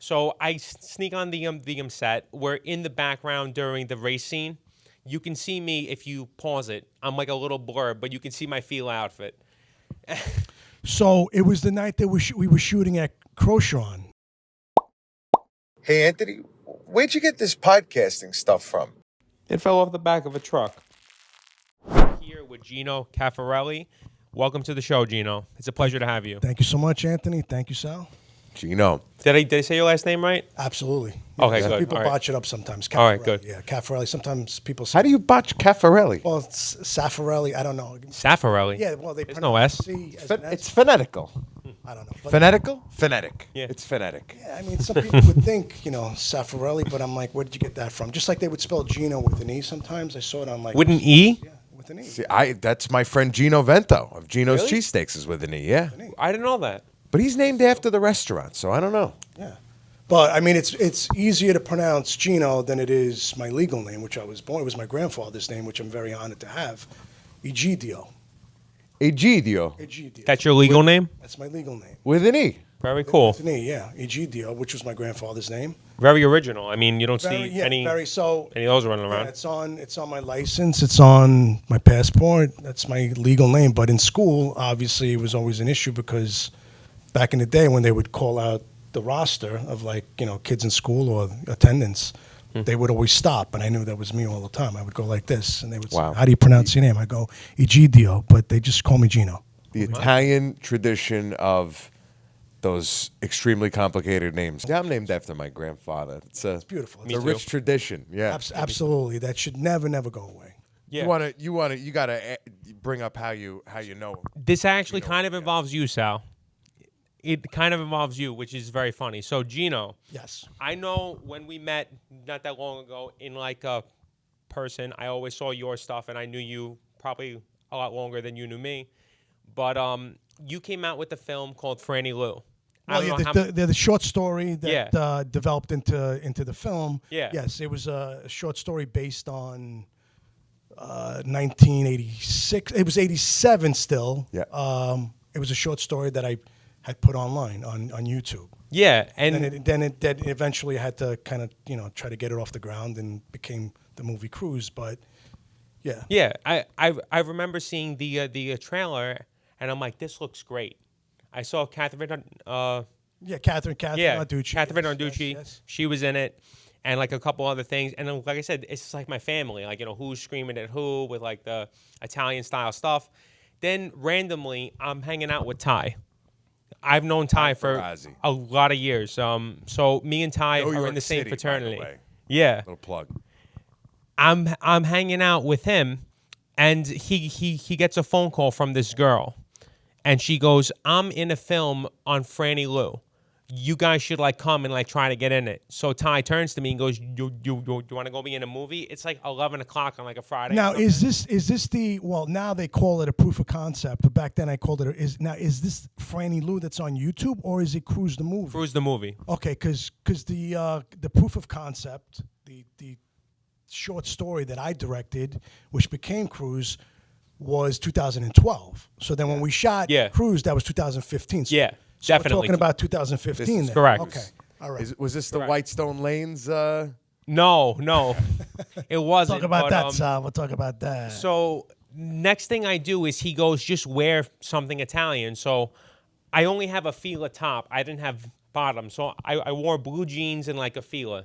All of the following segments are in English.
So I sneak on the set. We're in the background during the race scene. You can see me if you pause it. I'm like a little blur, but you can see my Fila outfit. So it was the night that we were shooting at Crocron. Hey, Anthony, where'd you get this podcasting stuff from? It fell off the back of a truck. Here with Gino Cafarelli. Welcome to the show, Gino. It's a pleasure to have you. Thank you so much, Anthony. Thank you, Sal. Gino. Did I say your last name right? Absolutely. Okay, Some good. people All right. botch it up sometimes. All right, Cafarelli. good. Yeah, Cafarelli. Sometimes people say... How do you botch Cafarelli? Well, it's Safarelli. I don't know. Safarelli? Yeah, well, they There's no S. C as an S. It's phonetical. I don't know. But, Phonetical? Phonetic. Yeah. It's phonetic. yeah, I mean, some people would think, Safarelli, but I'm like, where did you get that from? Just like they would spell Gino with an E sometimes. I saw it on like... With an E? Yeah, with an E. See, that's my friend Gino Vento of Gino's Really? Cheesesteaks is with an E, yeah. I didn't know that. But he's named after the restaurant, so I don't know. Yeah. But, I mean, it's easier to pronounce Gino than it is my legal name, which I was born. It was my grandfather's name, which I'm very honored to have. Egidio. Egidio. Egidio. That's your legal name? That's my legal name. With an E. Very cool. With an E, yeah. Egidio, which was my grandfather's name. Very original. I mean, you don't Very, see yeah, any very so. of those running Yeah, around. it's on my license. It's on my passport. That's my legal name. But in school, obviously, it was always an issue because back in the day when they would call out the roster of kids in school or attendance, they would always stop, and I knew that was me all the time. I would go like this, and they would Wow. say, "How do you pronounce your name?" I go Egidio, but they just call me Gino. The Italian tradition of those extremely complicated names. Yeah, I'm named after my grandfather. It's Beautiful. It's a rich tradition. Yeah. Absolutely, that should never go away. Yeah. You gotta bring up how you know. This actually kind of involves you, Sal. It kind of involves you, which is very funny. So, Gino, Yes. I know when we met not that long ago in like a person, I always saw your stuff, and I knew you probably a lot longer than you knew me. But you came out with a film called Franny Lou. I Well, don't yeah, know how the short story that Yeah. developed into the film. Yeah. Yes, it was a short story based on 1986. It was 87 still. Yeah. It was a short story that I had put online on YouTube. Yeah, and Then eventually I had to kind of try to get it off the ground and became the movie Cruise. But yeah. yeah, I remember seeing the trailer, and I'm like, this looks great. I saw Catherine. Yeah, Catherine Arducci. Catherine Yes, Arducci. yes. She was in it, and like a couple other things. And then, like I said, it's just like my family. Like who's screaming at who with like the Italian style stuff. Then randomly, I'm hanging out with Ty. I've known Ty for Ferrazzi. a lot of years. So me and Ty New are in York the same City, by the fraternity. way. Yeah. Little plug. I'm hanging out with him, and he gets a phone call from this girl, and she goes, "I'm in a film on Franny Lou. You guys should come and try to get in it." So Ty turns to me and goes, "You want to go be in a movie?" It's like 11 o'clock on a Friday. Now is this the now they call it a proof of concept, but back then I called it is this Franny Lou that's on YouTube, or is it Cruise the movie? Cruise the movie. Okay, because the proof of concept, the short story that I directed, which became Cruise, was 2012. So then when we shot Yeah. Cruise, that was 2015. So, Yeah, so definitely. we're talking about 2015. This is then. correct. Okay, all right. Was this the Correct. Whitestone Lanes? No, it wasn't. Talk about but, that, Sal. We'll talk about that. So next thing I do is he goes, just wear something Italian. So I only have a Fila top. I didn't have bottom. So I wore blue jeans and a Fila.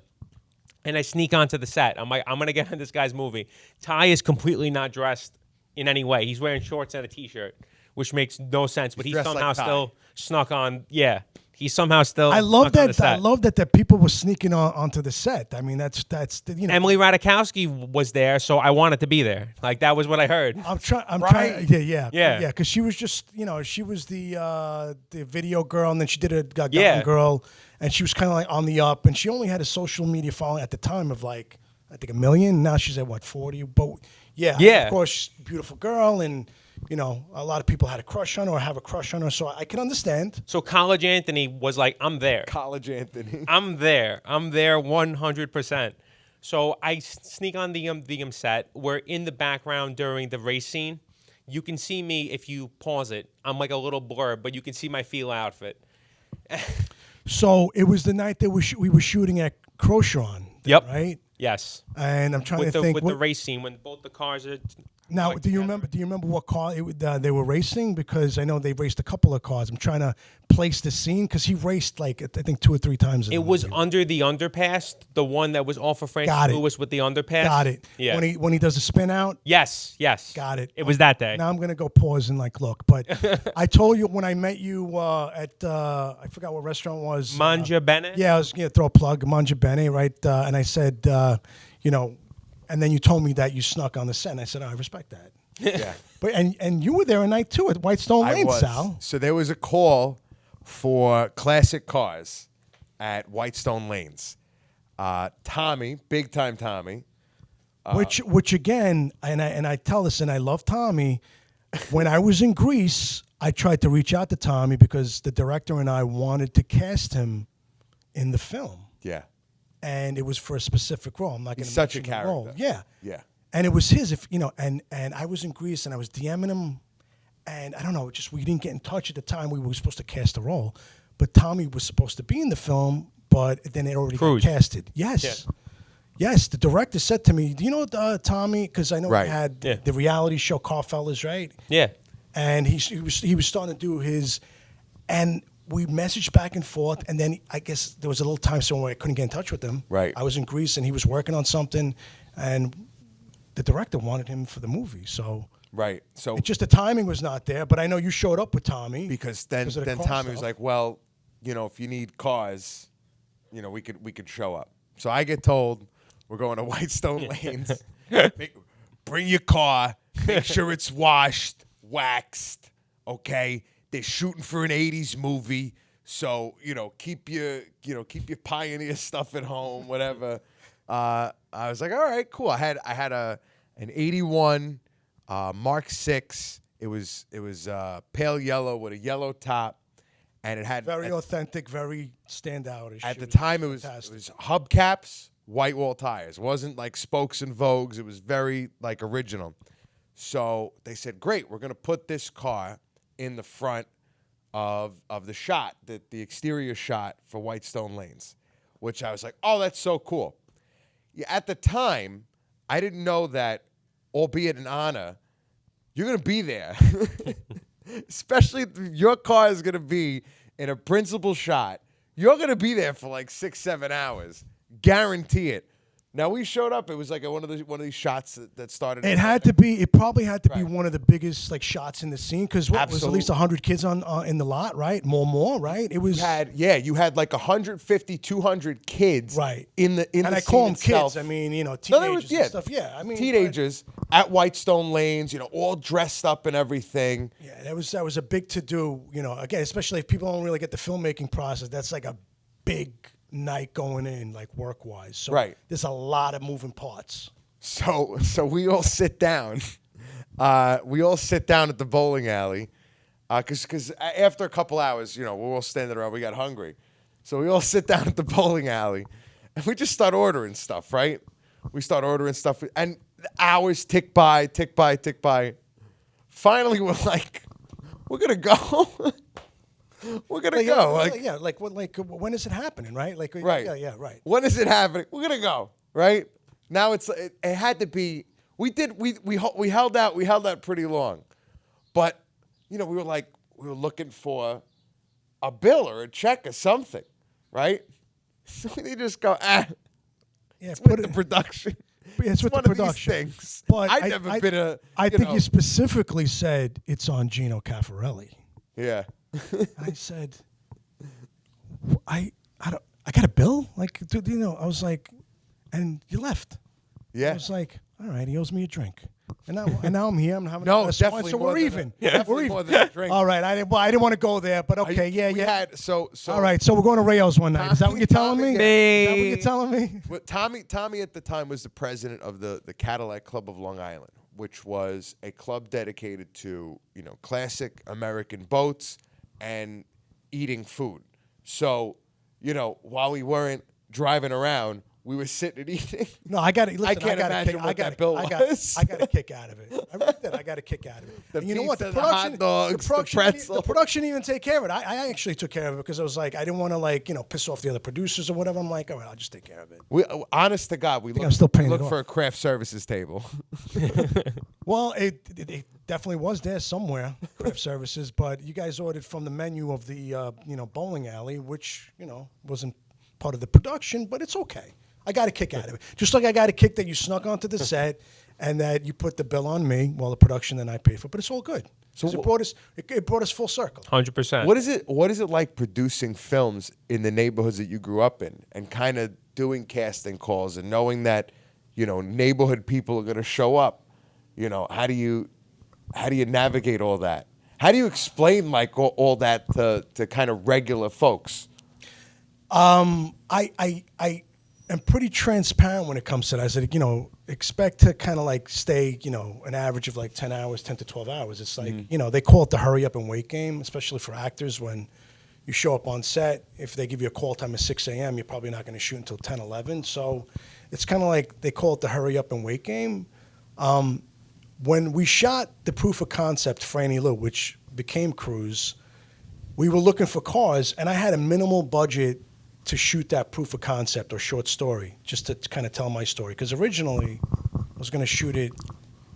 And I sneak onto the set. I'm like, I'm going to get on this guy's movie. Ty is completely not dressed in any way. He's wearing shorts and a T-shirt, which makes no sense. But he dressed somehow like Ty. still snuck on. Yeah. He somehow still I love snuck on the that. set. I love that people were sneaking onto the set. I mean, that's Emily Ratajkowski was there, so I wanted to be there. That was what I heard. I'm trying. Right. Yeah. Because she was just, she was the video girl, and then she did a Gotham Yeah. girl, and she was kind of on the up, and she only had a social media following at the time of I think 1 million. Now she's at what 40. But yeah. Of course, she's a beautiful girl, and a lot of people had a crush on her or have a crush on her, so I can understand. So College Anthony was like, I'm there. College Anthony. I'm there 100%. So I sneak on the set. We're in the background during the race scene. You can see me if you pause it. I'm like a little blur, but you can see my Fila outfit. So it was the night that we were shooting at Croshawn. Yep. Right. Yes. And I'm trying to think with the race scene when both the cars are. Now, like do you remember? Do you remember what car they were racing? Because I know they raced a couple of cars. I'm trying to place the scene because he raced like I think 2 or 3 times. It was under the underpass, the one that was off of Francis Lewis with the underpass. Got it. Yeah. When he does a spin out. Yes. Got it. It was that day. Now I'm gonna go pause and like look. But I told you when I met you at I forgot what restaurant it was. Manja Bene. Yeah, I was gonna throw a plug, Manja Bene, right? And I said, and then you told me that you snuck on the set. And I said, I respect that. Yeah. But and you were there a night too at Whitestone I Lane, was. Sal. So there was a call for classic cars at Whitestone Lanes. Tommy, big time Tommy. Which again, and I tell this, and I love Tommy. When I was in Greece, I tried to reach out to Tommy because the director and I wanted to cast him in the film, Yeah. and it was for a specific role. I'm not going to Such a mention the character. role. Yeah. Yeah. And it was his, and I was in Greece and I was DMing him, and I don't know, just we didn't get in touch at the time. We were supposed to cast the role, but Tommy was supposed to be in the film, but then it already got casted. Yes. Yeah. Yes, the director said to me, do you know Tommy? Because I know he had the reality show Carfellas, right? Yeah. And he was starting to do his, and we messaged back and forth, and then I guess there was a little time somewhere where I couldn't get in touch with him. Right. I was in Greece, and he was working on something, and the director wanted him for the movie, so Right. So it's just the timing was not there. But I know you showed up with Tommy because then of the car Tommy was stuff. like, well, if you need cars, we could show up. So I get told we're going to Whitestone Lanes. Bring your car. Make sure it's washed, waxed. Okay. They're shooting for an '80s movie, so keep your Pioneer stuff at home, whatever. I was like, all right, cool. I had an '81 Mark 6. It was pale yellow with a yellow top, and it had very authentic, very standout. At the time, it was hubcaps, white wall tires. It wasn't like spokes and Vogues. It was very like original. So they said, great, we're gonna put this car in the front of the shot, the exterior shot for Whitestone Lanes, which I was like, oh, that's so cool. Yeah, at the time, I didn't know that, albeit an honor, you're going to be there. Especially if your car is going to be in a principal shot. You're going to be there for like 6-7 hours. Guarantee it. Now, we showed up. It was like one of these shots that started. It had to be. It probably had to be one of the biggest like shots in the scene because what was at least 100 kids on in the lot, right? More, right? It was. You had like 150, 200 kids, right? In the and I call them kids. I mean, teenagers and stuff. Yeah, I mean, teenagers at Whitestone Lanes, all dressed up and everything. Yeah, that was a big to do. Again, especially if people don't really get the filmmaking process. That's like a big night going in, like work-wise. So there's a lot of moving parts. So we all sit down. We all sit down at the bowling alley because after a couple hours, we're all standing around. We got hungry. So we all sit down at the bowling alley, and we just start ordering stuff, right? We start ordering stuff, and the hours tick by. Finally, we're like, we're going to go. We're gonna go. When is it happening? Right. Right. Yeah. Right. When is it happening? We're gonna go. Right. Now it had to be. We held out. We held out pretty long, but we were looking for a bill or a check or something, right? So they just go Yeah. Put the production. It's with one the of these production. things. But I've never been a. I think you specifically said it's on Gino Cafarelli. Yeah. I said, I got a bill? Like, dude, I was like, and you left. Yeah. I was like, all right, he owes me a drink. And now I'm here. I'm having no, a glass of wine, definitely so more we're than even. Definitely more than a drink. All right, I didn't want to go there, but okay, We had so. All right, so we're going to Rayo's one night. Is that what you're telling me? Is that what you're telling me? Well, Tommy at the time was the president of the Cadillac Club of Long Island, which was a club dedicated to classic American boats and eating food. So while we weren't driving around, we were sitting and eating. No, I got it. Listen, can't I got imagine what that bill I was. got a kick out of it. I really did. I got a kick out of it. The And you know what? pizza, the hot dogs, the pretzel. The production even take care of it. I actually took care of it because I was like, I didn't want to piss off the other producers or whatever. I'm like, all right, I'll just take care of it. We, honest to God, we I'm still paying look it for off. a craft services table. Well, it definitely was there somewhere, craft services. But you guys ordered from the menu of the bowling alley, which wasn't part of the production, but it's okay. I got a kick out of it. Just like I got a kick that you snuck onto the set and that you put the bill on me while the production then I paid for. But it's all good. So it brought us full circle. 100%. What is it like producing films in the neighborhoods that you grew up in and kind of doing casting calls and knowing that, neighborhood people are going to show up? How do you navigate all that? How do you explain all that to kind of regular folks? I am pretty transparent when it comes to that. I said, expect to kind of stay, an average of 10 hours, 10 to 12 hours. It's like, they call it the hurry up and wait game, especially for actors when you show up on set. If they give you a call time at 6 a.m., you're probably not going to shoot until 10, 11. So it's kind of like they call it the hurry up and wait game. When we shot the proof of concept for Annie Lou, which became Cruise, we were looking for cars, and I had a minimal budget to shoot that proof of concept or short story, just to kind of tell my story. Because originally, I was going to shoot it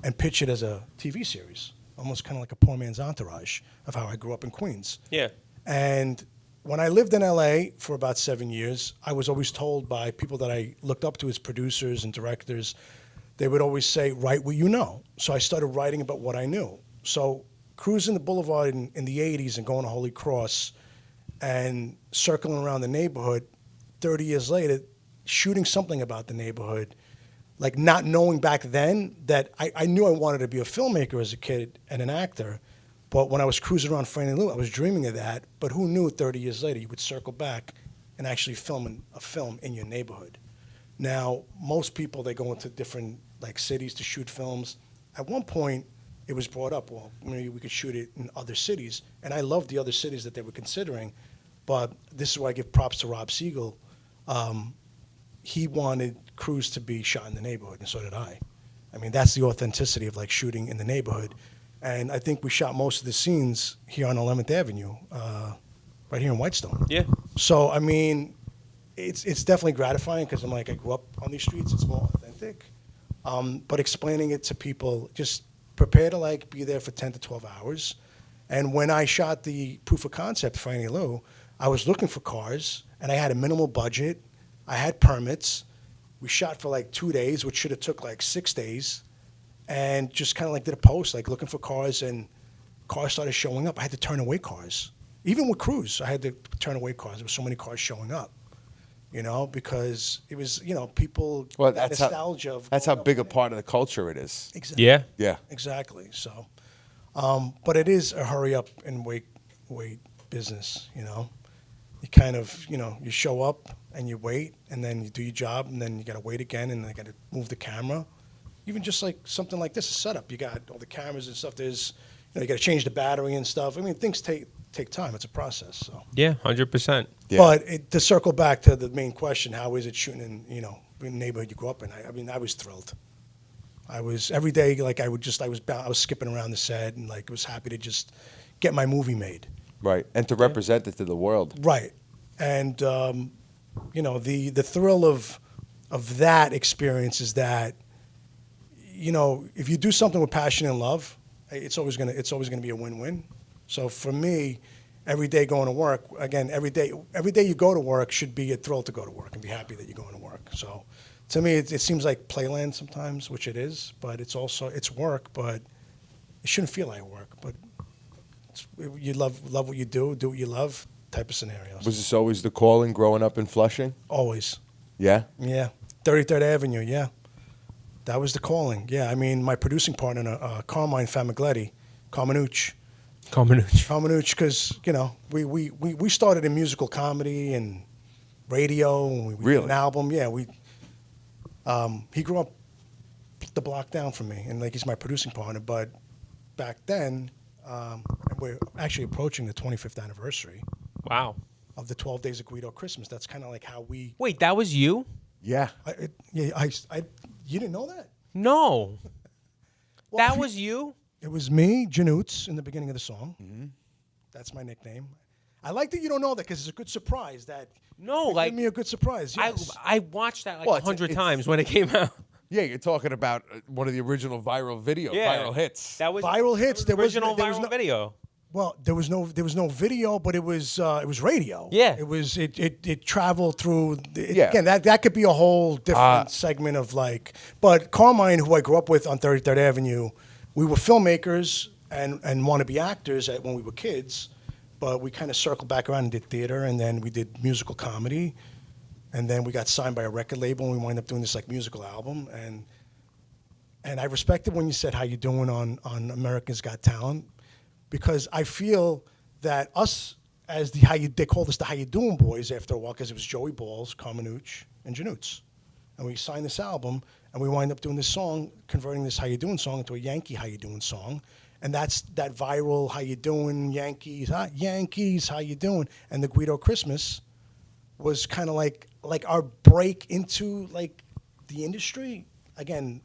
and pitch it as a TV series, almost kind of like a poor man's entourage of how I grew up in Queens. Yeah. And when I lived in LA for about 7 years, I was always told by people that I looked up to as producers and directors, they would always say, write what you know. So I started writing about what I knew. So cruising the boulevard in the 80s and going to Holy Cross and circling around the neighborhood, 30 years later, shooting something about the neighborhood, not knowing back then that I knew I wanted to be a filmmaker as a kid and an actor. But when I was cruising around Franny Lou, I was dreaming of that. But who knew 30 years later you would circle back and actually film a film in your neighborhood? Now, most people, they go into different cities to shoot films. At one point, it was brought up, well, maybe we could shoot it in other cities. And I loved the other cities that they were considering. But this is why I give props to Rob Siegel. He wanted Cruise to be shot in the neighborhood, and so did I. I mean, that's the authenticity of shooting in the neighborhood. And I think we shot most of the scenes here on 11th Avenue, right here in Whitestone. Yeah. So, I mean, it's definitely gratifying because I grew up on these streets. It's more authentic. But explaining it to people, just prepare to be there for 10 to 12 hours. And when I shot the proof of concept for Annie Lou, I was looking for cars, and I had a minimal budget. I had permits. We shot for 2 days, which should have took 6 days, and just kind of did a post, looking for cars, and cars started showing up. I had to turn away cars. Even with Cruise, I had to turn away cars. There were so many cars showing up, because it was, people, Well, that that's nostalgia. That's how big a part of the culture it is. Exactly. Yeah. Yeah. Exactly. So, but it is a hurry up and wait business, You kind of, you show up and you wait, and then you do your job, and then you got to wait again, and then you got to move the camera. Even just something like this, a setup. You got all the cameras and stuff. There's, you got to change the battery and stuff. I mean, things take time. It's a process. So. Yeah, 100%. Yeah. But to circle back to the main question, how is it shooting in, in the neighborhood you grew up in? I was thrilled. I was every day I was skipping around the set and was happy to just get my movie made. Right. And to represent it to the world. Right. And the thrill of that experience is that if you do something with passion and love, it's always gonna be a win-win. So for me, every day going to work, again, every day you go to work should be a thrill to go to work and be happy that you're going to work. So to me, it seems like playland sometimes, which it is, but it's work, but it shouldn't feel like work. But you love what you do what you love type of scenarios. Was this always the calling growing up in Flushing? Always. Yeah? Yeah. 33rd Avenue, yeah. That was the calling. Yeah, I mean, my producing partner, Carmine Famigletti, Carmenucci, because, we started in musical comedy and radio, and we Really? did an album. Yeah, he grew up the block down from me, and he's my producing partner. But back then, we're actually approaching the 25th anniversary Wow. of the 12 Days of Guido Christmas. That's kind of how we. Wait, that was you? Yeah. You didn't know that? No. Well, That was you? It was me, Janoots, in the beginning of the song. That's my nickname. I like that you don't know that because it's a good surprise. No, Give like me a good surprise. Yes. I watched that like Well, 100 it's- times when it came out. Yeah, you're talking about one of the original viral videos, viral hits. That was Viral hits. That was the original viral video. Well, there was no video, but it was radio. Yeah. It traveled through. Yeah. Again, that could be a whole different segment of like. But Carmine, who I grew up with on 33rd Avenue, we were filmmakers and want to be actors when we were kids, but we kind of circled back around and did theater, and then we did musical comedy, and then we got signed by a record label, and we wound up doing this like musical album, and I respected when you said how you doing on America's Got Talent, because I feel that us as they called us the How You Doing Boys after a while, because it was Joey Balls, Carmenuch, and Janoots, and we signed this album, and we wind up doing this song, converting this How You Doing song into a Yankee How You Doing song, and that's that viral How You Doing Yankees, Yankees, how you doing, and the Guido Christmas was kind of like our break into like the industry again.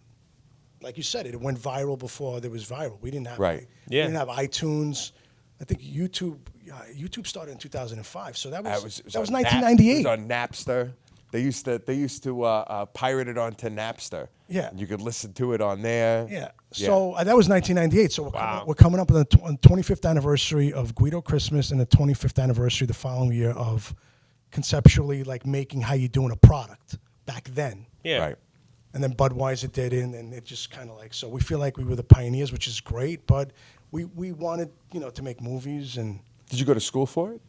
Like you said, it went viral before there was viral. We didn't have Right. We didn't have iTunes. I think YouTube started in 2005. So that was on 1998. It was on Napster. They used to pirate it onto Napster. Yeah. And you could listen to it on there. Yeah. So that was 1998. So Wow. we're coming up on the 25th anniversary of Guido Christmas and the 25th anniversary the following year of conceptually like making How You Doing a product back then. Yeah. Right. And then Budweiser did it, and it just kind of like, so we feel like we were the pioneers, which is great, but we wanted, to make movies, and Did you go to school for it?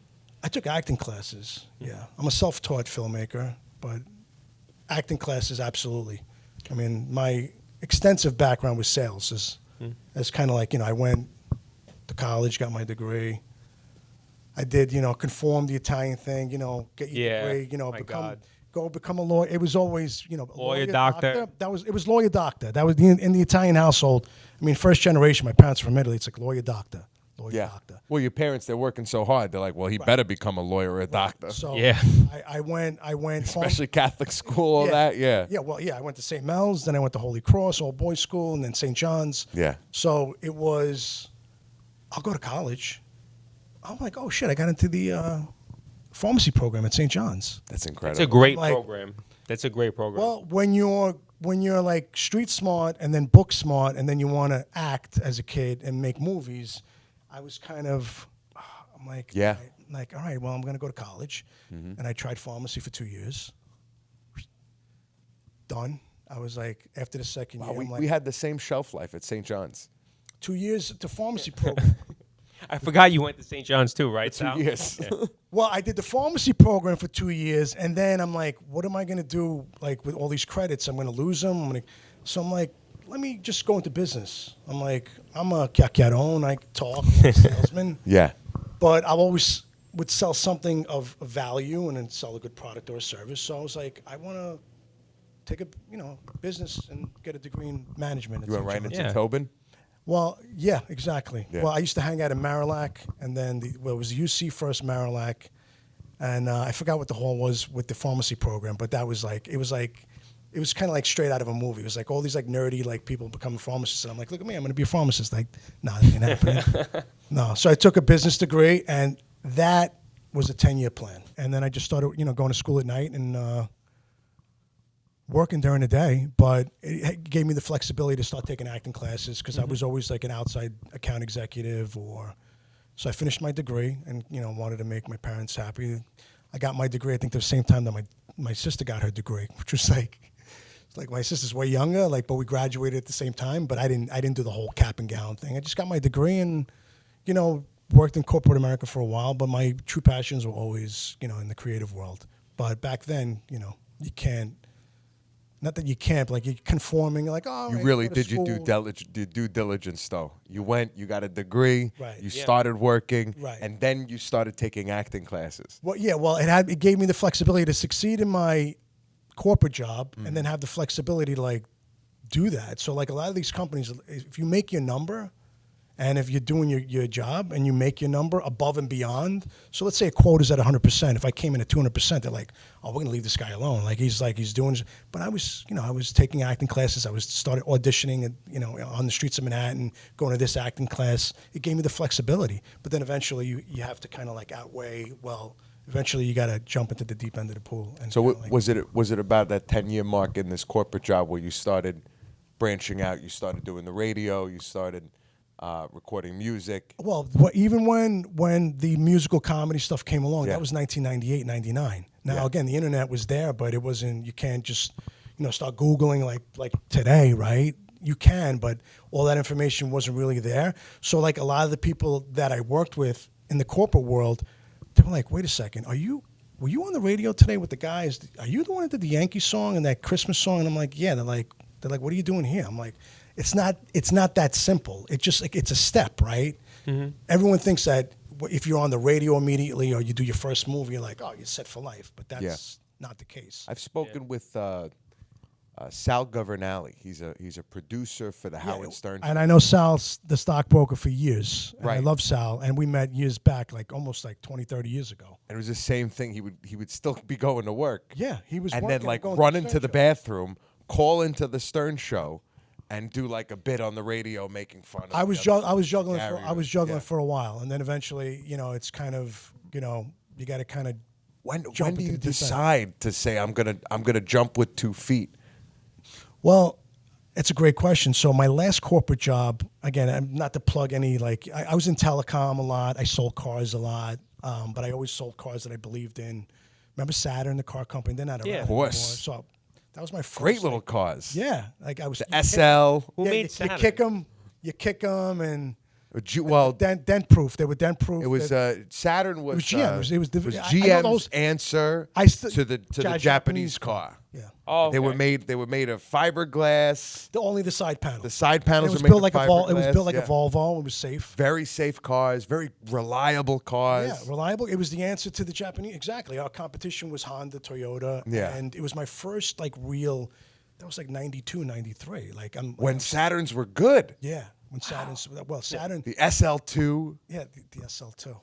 I took acting classes. Yeah. I'm a self-taught filmmaker, but acting classes, absolutely. I mean, my extensive background was sales as kind of like, I went to college, got my degree. I did, conform the Italian thing, get your degree, my God. become a lawyer. It was always, Lawyer, doctor. It was lawyer, doctor. That was in the Italian household. I mean, first generation, my parents are from Italy. It's like lawyer, doctor, doctor. Well, your parents, they're working so hard. They're like, well, he better become a lawyer or a doctor. So Yeah. I went, Especially Catholic school, all that. Yeah. Yeah, well, I went to St. Mel's, then I went to Holy Cross, all boys school, and then St. John's. Yeah. So it was, I'll go to college. I'm like, oh shit, I got into the pharmacy program at St. John's. That's incredible. It's a great Like- program. That's a great program. Well, when you're like street smart and then book smart and then you want to act as a kid and make movies, I was kind of, I'm like, Yeah. all right, well, I'm going to go to college. And I tried pharmacy for 2 years. Done. I was like, after the second year, Wow, I'm like, we had the same shelf life at St. John's. 2 years to pharmacy program. I forgot you went to St. John's too, right, Sal? 2 years. Yeah. Well, I did the pharmacy program for 2 years, and then I'm like, what am I going to do? Like with all these credits, I'm going to lose them. So I'm like, let me just go into business. I'm like, I'm a chiacchierone. I talk, I'm a salesman, Yeah. but I always would sell something of value and then sell a good product or a service. So I was like, I want to take a business and get a degree in management. You went right John's. into Yeah. Tobin? Well, yeah, exactly. Yeah. Well, I used to hang out in Marillac, and then it was the UC first Marillac, and I forgot what the hall was with the pharmacy program, but that was like it was kind of like straight out of a movie. It was like all these like nerdy like people becoming pharmacists, and I'm like, look at me, I'm going to be a pharmacist. Like, nah, that ain't happening. No, so I took a business degree, and that was a 10-year plan, and then I just started going to school at night and. Working during the day, but it gave me the flexibility to start taking acting classes because I was always like an outside account executive so I finished my degree and, wanted to make my parents happy. I got my degree, I think, the same time that my sister got her degree, which was it's like my sister's way younger, but we graduated at the same time, but I didn't do the whole cap and gown thing. I just got my degree and, worked in corporate America for a while, but my true passions were always, in the creative world. But back then, you can't, not that you can't, but you're conforming. You're like, oh, You really did your due diligence, though. You went, you got a degree, Right. you Yeah. started working, Right. and then you started taking acting classes. Well, yeah. Well, it gave me the flexibility to succeed in my corporate job, and then have the flexibility to do that. So a lot of these companies, if you make your number, And if you're doing your job and you make your number above and beyond, so let's say a quote is at 100%. If I came in at 200%, they're like, oh, we're gonna leave this guy alone. He's doing. But I was taking acting classes. I started auditioning, on the streets of Manhattan, going to this acting class. It gave me the flexibility. But then eventually you have to kind of like outweigh. Well, eventually you got to jump into the deep end of the pool. And So was it about that 10-year mark in this corporate job where you started branching out? You started doing the radio. You started recording music. Well, even when the musical comedy stuff came along, Yeah. that was 1998, 99. Now, Yeah. again, the internet was there, but it wasn't, you can't just, start Googling like today, right? You can, but all that information wasn't really there. So, like, a lot of the people that I worked with in the corporate world, they were like, wait a second, were you on the radio today with the guys? Are you the one that did the Yankee song and that Christmas song? And I'm like, yeah. They're like, what are you doing here? I'm like, it's not that simple. It's just like, it's a step, right? Mm-hmm. Everyone thinks that if you're on the radio immediately or you do your first movie, you're like, oh, you're set for life. But that's not the case. I've spoken with Sal Governale. He's a producer for the Howard Stern. And I know Sal's the stockbroker for years. And Right. I love Sal. And we met years back, like almost like 20, 30 years ago. And it was the same thing. He would still be going to work. Yeah, he was and working then like going run to the into Stern the show. bathroom, call into the Stern show, and do like a bit on the radio making fun of. I was juggling Yeah. for a while, and then eventually, it's kind of, you got to kind of When jump do into you the deep end. decide to say I'm gonna jump with 2 feet? Well, it's a great question. So my last corporate job, again, not to plug any, I was in telecom a lot. I sold cars a lot, but I always sold cars that I believed in. Remember Saturn, the car company? They're not around Yeah. Of course. anymore. So that was my first. Great little cars. Yeah, like I was. The SL. Who Yeah, made you Saturn? you kick them, and Well, dent proof. They were dent proof. it was Saturn was was GM. It was was I know GM's those- answer I st- to the Japanese Japanese car. Yeah, Oh, They were okay. made of fiberglass. only the side panel. The side And panels it was were made built of like a Vol- It was fiberglass, built like yeah. a Volvo. It was safe. Very safe cars, very reliable cars. Yeah, reliable. It was the answer to the Japanese. Exactly. Our competition was Honda, Toyota. Yeah. And it was my first real. That was like 92, 93. When Saturns were good. Yeah. When Saturn's Saturn. The SL2. Yeah, the SL2.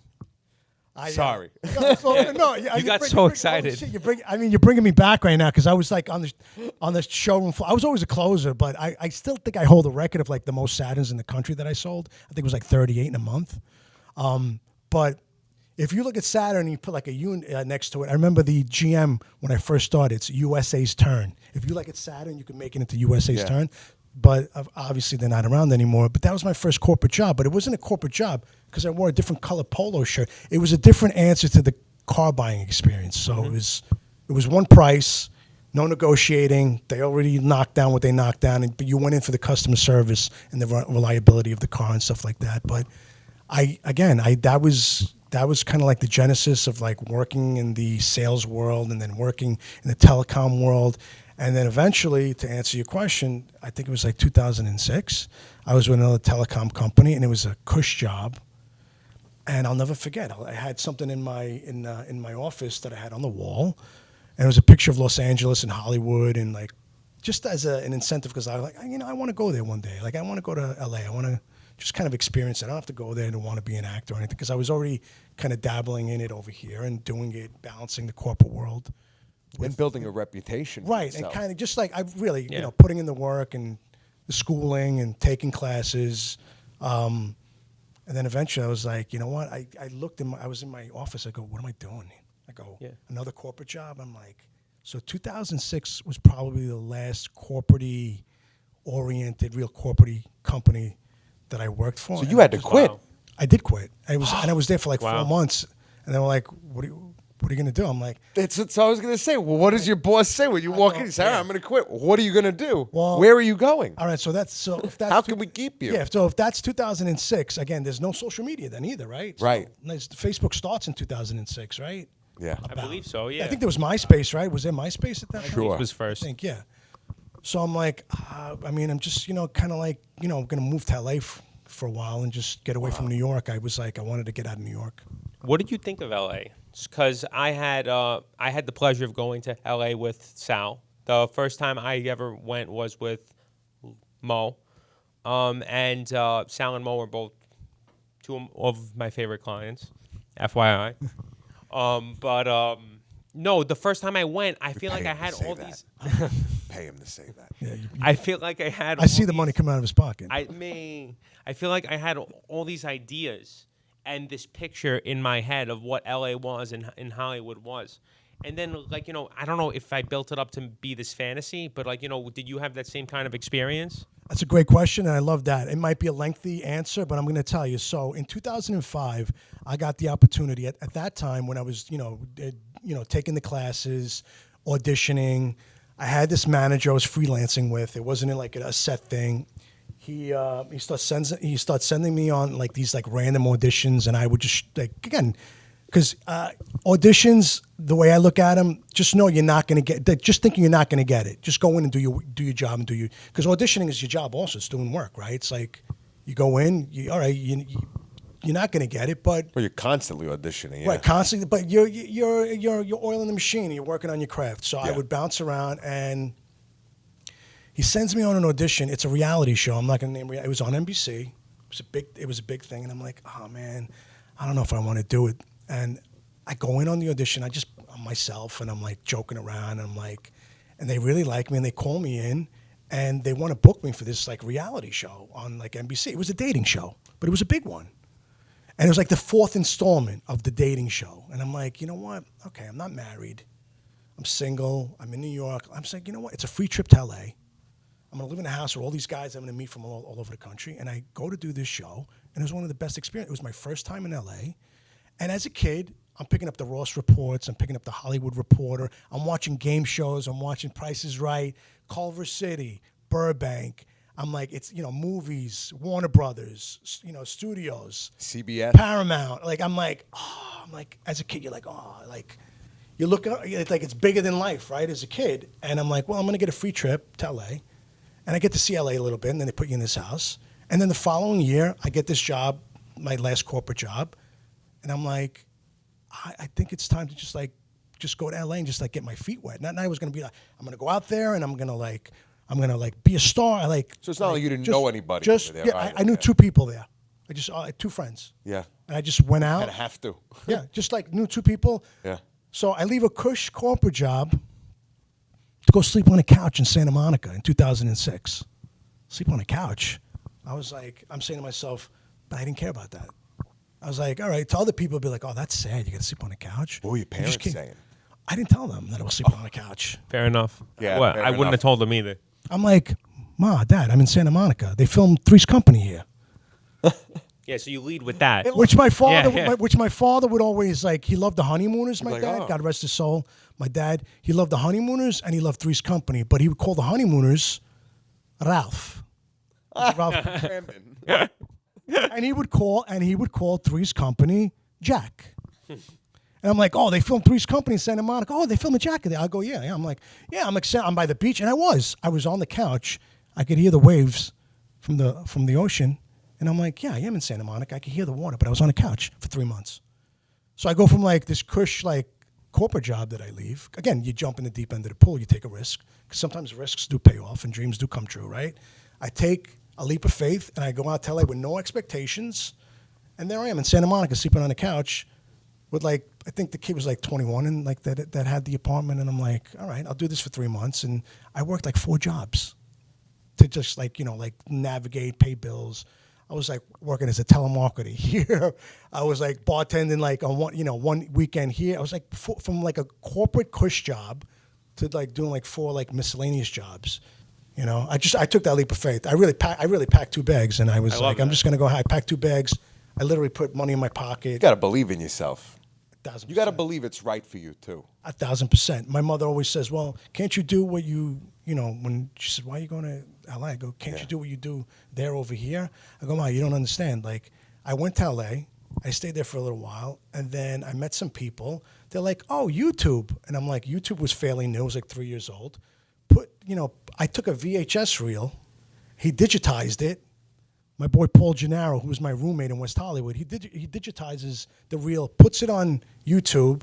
Sorry. You got so excited. Shit, you're bringing me back right now because I was like on the showroom floor. I was always a closer, but I still think I hold a record of like the most Saturns in the country that I sold. I think it was like 38 in a month. But if you look at Saturn and you put like a U next to it, I remember the GM when I first started. It's USA's turn. If you look at Saturn, you can make it into USA's turn. But obviously they're not around anymore. But that was my first corporate job. But it wasn't a corporate job because I wore a different color polo shirt. It was a different answer to the car buying experience. So it was one price, no negotiating. They already knocked down what they knocked down, but you went in for the customer service and the reliability of the car and stuff like that. But that was kind of like the genesis of like working in the sales world and then working in the telecom world. And then eventually, to answer your question, I think it was like 2006. I was with another telecom company, and it was a cush job. And I'll never forget. I had something in my office that I had on the wall, and it was a picture of Los Angeles and Hollywood, and like just as an incentive because I was like, I want to go there one day. Like I want to go to LA. I want to just kind of experience it. I don't have to go there and want to be an actor or anything because I was already kind of dabbling in it over here and doing it, balancing the corporate world. And building a reputation. for Right, and yourself. kind of just like I really, Yeah. putting in the work and the schooling and taking classes. And then eventually I was like, you know what? I looked I was in my office. I go, what am I doing? I go, another corporate job? I'm like, so 2006 was probably the last corporate-y oriented, real corporate company that I worked for. So And you had to Wow. quit. I did quit. I was there for like Wow. 4 months. And they were like, what are you going to do? I'm like, That's what I was going to say. Well, what does your boss say when you walk in? He says, I'm going to quit. What are you going to do? Well- Where are you going? all right, if that's How can we keep you? Yeah, so if that's 2006, again, there's no social media then either, right? Right. So, Facebook starts in 2006, right? Yeah. I believe so. Yeah. I think there was MySpace, right? Was there MySpace at that time? Sure. it was first. I think, yeah. So I'm like, I'm just, kind of like, I'm going to move to LA for a while and just get away from New York. I was like, I wanted to get out of New York. What did you think of LA? Because I had the pleasure of going to LA with Sal. The first time I ever went was with Mo, and Sal and Mo were both two of my favorite clients, FYI. No, the first time I went, I feel like I had all these. Pay him to say that. Yeah, I feel like I had. I see the money come out of his pocket. I feel like I had all these ideas and this picture in my head of what LA was and Hollywood was. And then, like, I don't know if I built it up to be this fantasy, but, like, did you have that same kind of experience? That's a great question, and I love that. It might be a lengthy answer, but I'm going to tell you. So in 2005, I got the opportunity at that time when I was, taking the classes, auditioning. I had this manager I was freelancing with. It wasn't like a set thing. He starts sending me on like these like random auditions, and I would just because auditions, the way I look at them, just know you're not going to get. Just thinking you're not going to get it. Just go in and do your job and because auditioning is your job also. It's doing work, right? It's like you go in, you're not going to get it, but you're constantly auditioning, yeah. Right? Constantly, but you're oiling the machine. And you're working on your craft. So I would bounce around, and he sends me on an audition. It's a reality show. I'm not going to name it. It was on NBC. It was a big thing, and I'm like, oh man, I don't know if I want to do it. And I go in on the audition. I'm myself, and I'm like joking around. And they really like me, and they call me in, and they want to book me for this like reality show on like NBC. It was a dating show, but it was a big one. And it was like the 4th installment of the dating show. And I'm like, you know what? Okay, I'm not married. I'm single. I'm in New York. I'm saying, you know what? It's a free trip to LA. I'm going to live in a house where all these guys I'm going to meet from all over the country. And I go to do this show, and it was one of the best experiences. It was my first time in LA. And as a kid, I'm picking up the Ross Reports. I'm picking up the Hollywood Reporter. I'm watching game shows. I'm watching Price is Right, Culver City, Burbank. I'm like, it's, movies, Warner Brothers, studios. CBS. Paramount. Like, I'm like, as a kid, you're like, you look up, it's like it's bigger than life, right, as a kid. And I'm like, well, I'm going to get a free trip to LA. And I get to see LA a little bit, and then they put you in this house. And then the following year, I get this job, my last corporate job. And I'm like, I think it's time to just go to LA and just like get my feet wet. And I was going to be like, I'm going to go out there and I'm going to be a star. So it's not like you didn't know anybody over there. Yeah, I knew 2 people there. I just 2 friends. Yeah. And I just went out. Kind of have to. Yeah, just like knew 2 people. Yeah. So I leave a cush corporate job to go sleep on a couch in Santa Monica in 2006. Sleep on a couch. I was like, I'm saying to myself, but I didn't care about that. I was like, all right, to other people, be like, oh, that's sad. You got to sleep on a couch. What were your parents saying? I didn't tell them that I was sleeping on a couch. Fair enough. Yeah, well, fair I wouldn't enough. have told them either. I'm like, Ma, Dad, I'm in Santa Monica. They filmed Three's Company here. Yeah, so you lead with that. Which my father, Yeah. which my father would always like. He loved the Honeymooners. My Like, dad, oh. God rest his soul. My dad, he loved the Honeymooners and he loved Three's Company, but he would call the Honeymooners Ralph. Ralph, Brandon. and he would call Three's Company Jack. And I'm like, oh, they filmed Three's Company in Santa Monica. Oh, they filmed a Jack there. I go, yeah. I'm like, yeah, I'm by the beach, and I was on the couch. I could hear the waves from the ocean, and I'm like, yeah, I am in Santa Monica. I could hear the water, but I was on a couch for 3 months. So I go from like this cush like corporate job that I leave. Again, you jump in the deep end of the pool, you take a risk, because sometimes risks do pay off and dreams do come true, right? I take a leap of faith, and I go out to LA with no expectations, and there I am in Santa Monica sleeping on a couch with like, I think the kid was like 21 and like that had the apartment, and I'm like, all right, I'll do this for 3 months. And I worked like 4 jobs to just like, like navigate, pay bills. I was like working as a telemarketer here. I was like bartending like on one weekend here. I was like from like a corporate cush job to like doing like 4 like miscellaneous jobs. I took that leap of faith. I really packed 2 bags, and I was like, I'm just gonna go. I packed 2 bags. I literally put money in my pocket. You got to believe in yourself. 1,000%. You got to believe it's right for you too. 1,000%. My mother always says, well, can't you do what when she said, why are you going to LA? I go, can't you do what you do there over here? I go, Ma, you don't understand. Like, I went to LA. I stayed there for a little while, and then I met some people. They're like, oh, YouTube. And I'm like, YouTube was fairly new. It was like 3 years old. I took a VHS reel. He digitized it. My boy Paul Gennaro, who was my roommate in West Hollywood, he digitizes the reel, puts it on YouTube.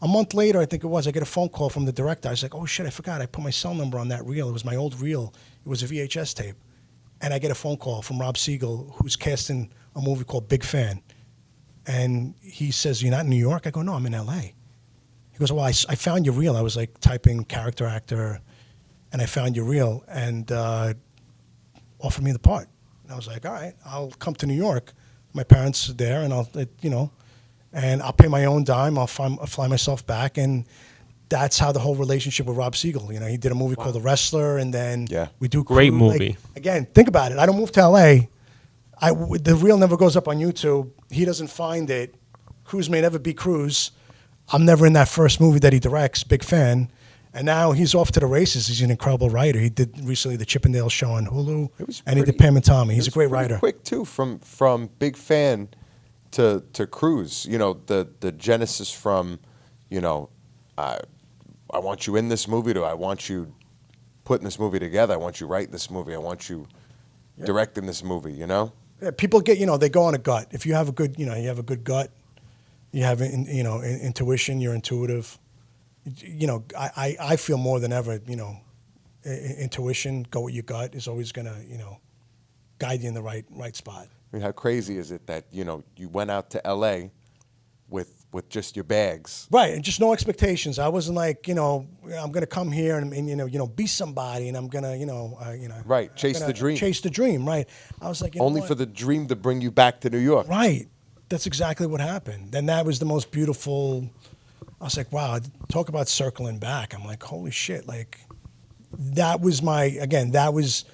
A month later, I think it was, I get a phone call from the director. I was like, oh, shit, I forgot. I put my cell number on that reel. It was my old reel. It was a VHS tape. And I get a phone call from Rob Siegel, who's casting a movie called Big Fan. And he says, "You're not in New York?" I go, "No, I'm in L.A." He goes, "Well, I found your reel." I was like typing character actor, and I found your reel and offered me the part. And I was like, "All right, I'll come to New York. My parents are there, and and I'll pay my own dime. I'll fly myself back." And that's how the whole relationship with Rob Siegel. He did a movie called The Wrestler, and then we do Great Cruise. movie. Like, again, think about it. I don't move to L.A. The reel never goes up on YouTube. He doesn't find it. Cruise may never be Cruise. I'm never in that first movie that he directs. Big Fan. And now he's off to the races. He's an incredible writer. He did recently the Chippendale show on Hulu, and he did Pam and Tommy. He's a great writer. Quick too, from Big Fan to Cruise. The genesis from, I want you in this movie to I want you putting this movie together. I want you writing this movie. I want you directing this movie. Yeah, people get they go on a gut. If you have a good you have a good gut, you have intuition. You're intuitive. I feel more than ever. Intuition, go with your gut, is always gonna guide you in the right spot. I mean, how crazy is it that you went out to L.A. with just your bags, right, and just no expectations. I wasn't like I'm gonna come here and be somebody, and I'm gonna right, chase the dream. Chase the dream, right? I was like only for the dream to bring you back to New York. Right, that's exactly what happened, and that was the most beautiful. I was like, wow, talk about circling back. I'm like, holy shit, like that was that was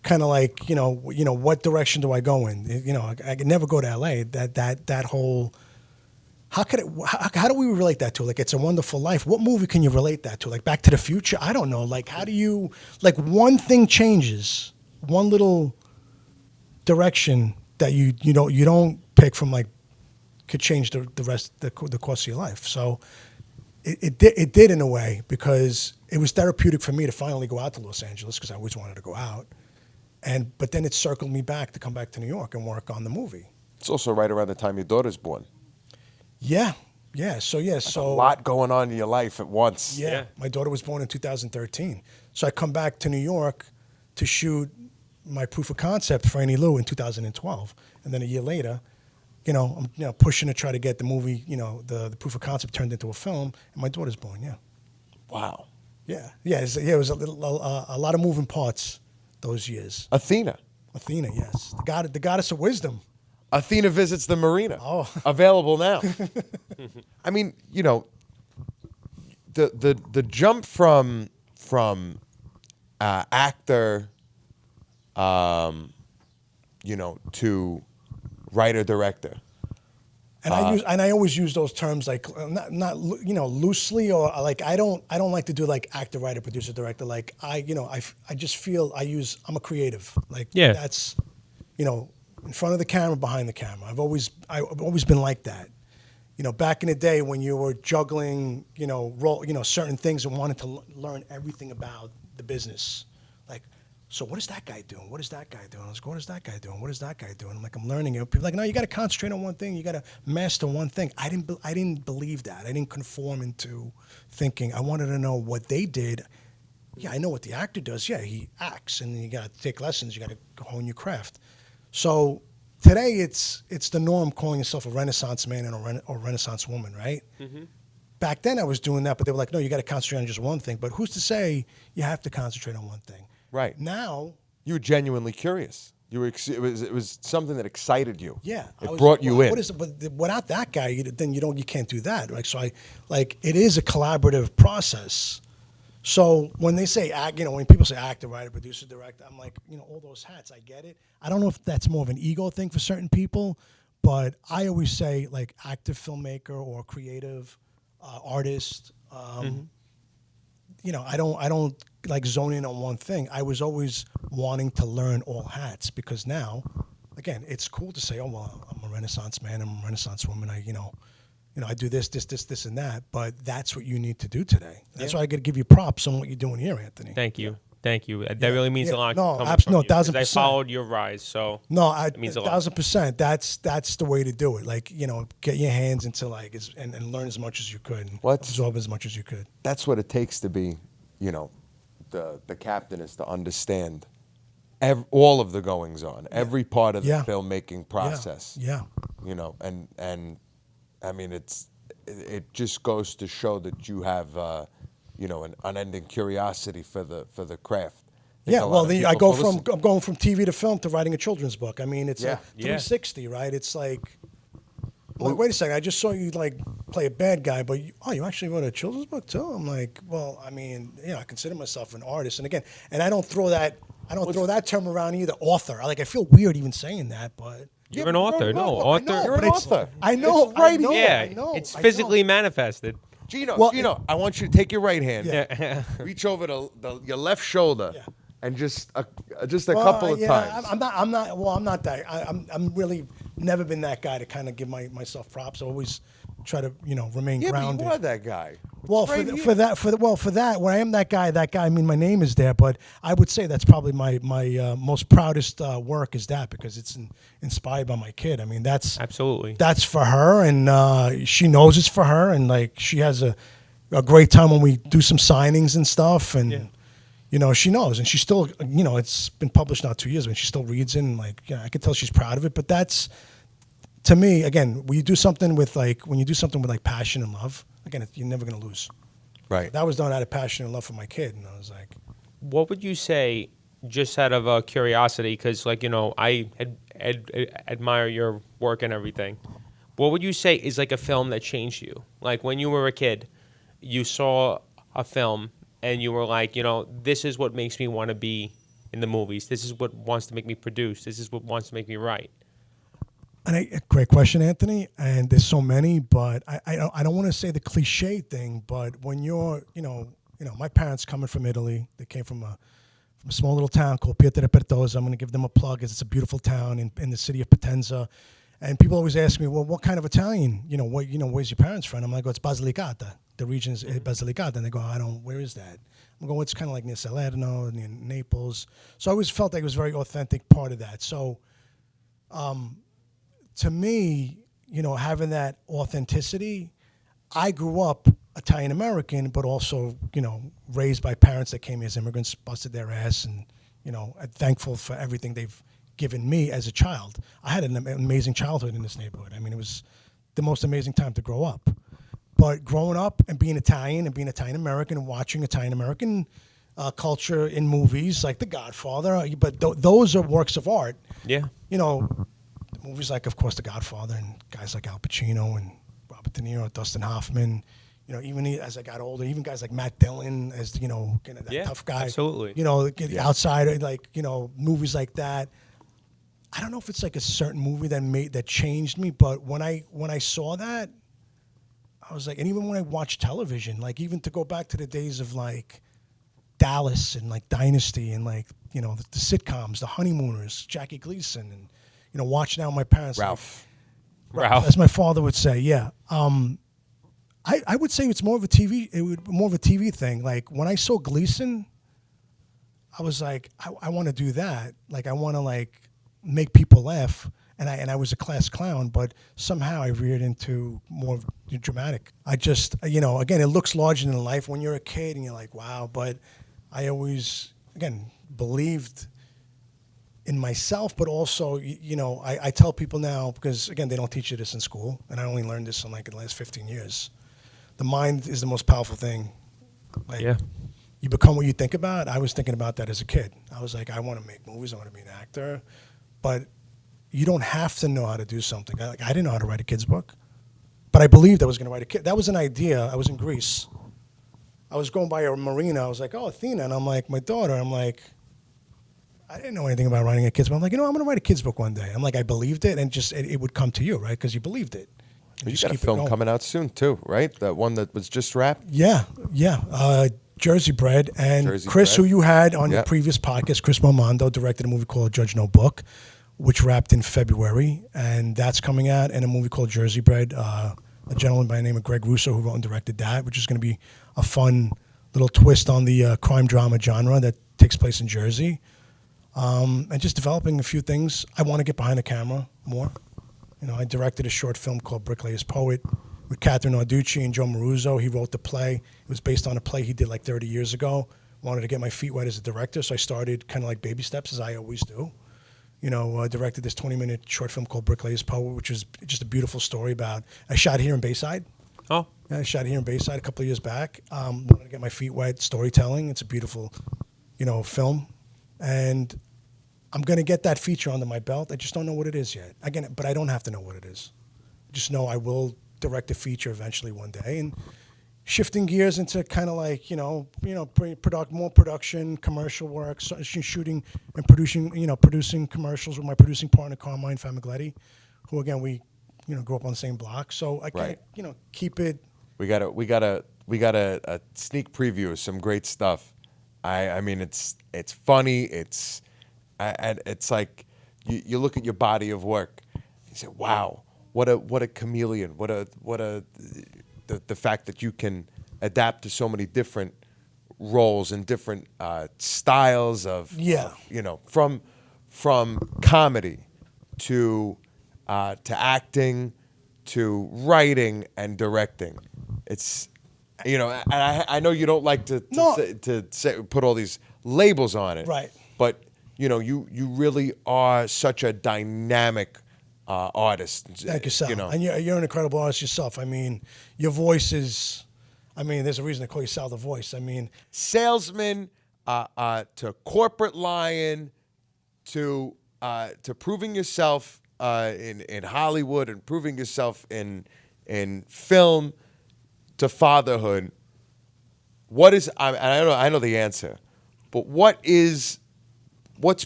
kind of like what direction do I go in? I could never go to LA. That whole how do we relate that to? Like, It's a Wonderful Life. What movie can you relate that to? Like Back to the Future? I don't know. Like, how do you one thing changes, one little direction that you don't pick from, like, could change the rest the course of your life. So it did in a way, because it was therapeutic for me to finally go out to Los Angeles, because I always wanted to go out. But then it circled me back to come back to New York and work on the movie. It's also right around the time your daughter's born. Yeah. So a lot going on in your life at once. Yeah. My daughter was born in 2013. So I come back to New York to shoot my proof of concept for Annie Lou in 2012. And then a year later, I'm pushing to try to get the movie, the proof of concept turned into a film, and my daughter's born. Yeah. Wow. Yeah. It was a lot of moving parts those years. Athena, yes. The goddess of wisdom. Athena visits the marina. Oh. Available now. I mean, the jump from actor, to writer director. And I always use those terms like not loosely, or like I don't like to do like actor, writer, producer, director. Like I just feel I'm a creative. Like that's in front of the camera, behind the camera. I've always been like that. Back in the day when you were juggling certain things and wanted to learn everything about the business. Like, so what is that guy doing? What is that guy doing? I was like, what is that guy doing? What is that guy doing? I'm like, I'm learning it. People are like, no, you got to concentrate on one thing. You got to master one thing. I didn't believe that. I didn't conform into thinking. I wanted to know what they did. Yeah, I know what the actor does. Yeah, he acts, and you got to take lessons. You got to hone your craft. So today it's the norm calling yourself a Renaissance man and or Renaissance woman, right? Mm-hmm. Back then I was doing that, but they were like, no, you got to concentrate on just one thing. But who's to say you have to concentrate on one thing? Right. Now, you were genuinely curious. You were. It was something that excited you. Yeah. It brought you in. But without that guy, then you can't do that. Right. So it is a collaborative process. So when they say act, when people say actor, writer, producer, director, I'm like, all those hats. I get it. I don't know if that's more of an ego thing for certain people, but I always say like active filmmaker or creative artist. I don't like zone in on one thing. I was always wanting to learn all hats, because now, again, it's cool to say, oh well, I'm a Renaissance man, I'm a Renaissance woman. I do this, and that. But that's what you need to do today. That's why I got to give you props on what you're doing here, Anthony. Thank you. That really means a lot. No, coming absolutely, from you, 1,000%. I followed your rise, so it means a lot. 1,000%. That's the way to do it. Like get your hands into and learn as much as you could, and absorb as much as you could. That's what it takes to be, the captain, is to understand all of the goings on, every part of the Yeah. filmmaking process. Yeah. You know, and I mean, it just goes to show that you have, you know, an unending curiosity for the craft. I think Yeah, a lot well, of I people- go listen, I'm going from TV to film to writing a children's book. I mean, it's Yeah. a Yeah. 360, right? It's like, wait a second, I just saw you like play a bad guy, but you actually wrote a children's book too? I'm like, well, I mean, you know, I consider myself an artist, and again, and I don't throw that term around either. Author, I feel weird even saying that, but. You're an author. No, author. You're an author. I know, It's right I know, here. I know, It's I know. physically manifested. Gino, Well, Gino, I want you to take your right hand, Yeah. reach over your left shoulder, Yeah. and just a couple of times. I'm not that. I'm really never been that guy to kind of give myself props. I always try to, remain Yeah, grounded. but you are that guy. Well, It's right here. for that, when I am that guy, I mean, my name is there, but I would say that's probably my most proudest work is that, because it's inspired by my kid. I mean, Absolutely. that's for her, and she knows it's for her, and like she has a great time when we do some signings and stuff, and she knows, and she still, it's been published now 2 years, and she still reads it, and like, I can tell she's proud of it. But that's, to me, again, when you do something with passion and love, again, you're never gonna lose. Right. That was done out of passion and love for my kid, and I was like, What would you say, just out of curiosity, because I admire your work and everything. What would you say is like a film that changed you? Like when you were a kid, you saw a film and you were like, this is what makes me want to be in the movies. This is what wants to make me produce. This is what wants to make me write. and great question, Anthony. And there's so many, but I don't want to say the cliche thing, but when you're, my parents coming from Italy, they came from a small little town called Pietrapertosa. I'm going to give them a plug, as it's a beautiful town in the city of Potenza. And people always ask me, well, what kind of Italian? Where's your parents from? I'm like, it's Basilicata. The region is Basilicata. And they go, where is that? I'm going, it's kind of like near Salerno, near Naples. So I always felt like it was a very authentic part of that. So to me, having that authenticity, I grew up Italian American, but also, raised by parents that came here as immigrants, busted their ass, and, I'm thankful for everything they've given me as a child. I had an amazing childhood in this neighborhood. I mean, it was the most amazing time to grow up. But growing up and being Italian and being Italian American and watching Italian American culture in movies like The Godfather, but those are works of art. Yeah. Movies like, of course, The Godfather, and guys like Al Pacino and Robert De Niro, Dustin Hoffman. Even as I got older, even guys like Matt Dillon as kind of that tough guy. Absolutely. The Outsider, movies like that. I don't know if it's like a certain movie that changed me, but when I saw that, I was like, and even when I watched television, like even to go back to the days of like Dallas and like Dynasty and like the sitcoms, The Honeymooners, Jackie Gleason, and watching out my parents. Ralph. Ralph. As my father would say, yeah. I would say it's more of a TV thing. Like when I saw Gleason, I was like, I want to do that. Like I want to like make people laugh. And I was a class clown, but somehow I veered into more dramatic. I just, again, it looks larger than life when you're a kid and you're like, wow. But I always, again, believed in myself, but also, I tell people now, because again, they don't teach you this in school, and I only learned this in like the last 15 years. The mind is the most powerful thing. Like, Yeah. you become what you think about. I was thinking about that as a kid. I was like, I want to make movies. I want to be an actor, but you don't have to know how to do something. I didn't know how to write a kid's book, but I believed I was going to write a kid. That was an idea. I was in Greece. I was going by a marina. I was like, oh, Athena. And I'm like, my daughter, I didn't know anything about writing a kid's book. I'm like, I'm going to write a kid's book one day. I'm like, I believed it, and just it would come to you, right? Because you believed it. You got a film coming out soon too, right? That one that was just wrapped. Yeah. Jersey Bread. And Jersey Chris, Bread. who you had on your Yep. previous podcast, Chris Momondo, directed a movie called Judge No Book, which wrapped in February. And that's coming out, and a movie called Jersey Bread. A gentleman by the name of Greg Russo who wrote and directed that, which is going to be a fun little twist on the crime drama genre that takes place in Jersey. And just developing a few things. I want to get behind the camera more. I directed a short film called Bricklayer's Poet with Catherine Narducci and Joe Maruzzo. He wrote the play. It was based on a play he did like 30 years ago wanted to get my feet wet as a director, so I started kind of like baby steps, as I always do. Directed this 20-minute short film called Bricklayer's Poet, which is just a beautiful story about. I shot here in Bayside. Oh, I shot here in Bayside a couple of years back. Wanted to get my feet wet, storytelling. It's a beautiful, film, and I'm gonna get that feature under my belt. I just don't know what it is yet. Again, but I don't have to know what it is. Just know I will direct a feature eventually one day, and shifting gears into kind of like more production, commercial work, shooting and producing commercials with my producing partner Carmine Famigletti, who again we grew up on the same block. So I kind of keep it. We got a sneak preview of some great stuff. I mean it's funny. It's like you look at your body of work. You say, wow, what a chameleon. The fact that you can adapt to so many different roles and different styles of from comedy to acting to writing and directing. It's and I know you don't like to put all these labels on it, right? But you really are such a dynamic artist. Thank you, Sal. And you're an incredible artist yourself. I mean, your voice is. I mean, there's a reason to call you Sal the Voice. I mean, salesman to corporate lion to proving yourself in Hollywood and proving yourself in film to fatherhood. What is? I know the answer, but what's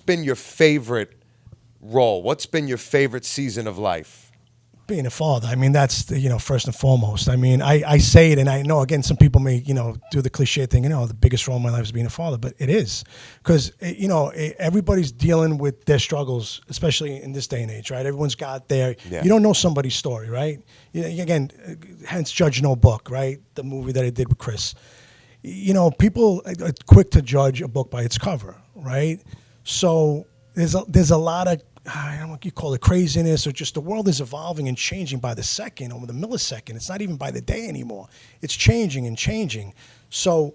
been your favorite role? What's been your favorite season of life? Being a father. I mean, that's first and foremost. I mean, I say it, and I know again some people may do the cliche thing. The biggest role in my life is being a father, but it is because everybody's dealing with their struggles, especially in this day and age, right? Everyone's got their. Yeah. You don't know somebody's story, right? Again, hence Judge No Book, right? The movie that I did with Chris. People are quick to judge a book by its cover, right? So there's a lot of, I don't know what you call it, craziness, or just the world is evolving and changing by the second or the millisecond. It's not even by the day anymore. It's changing and changing. So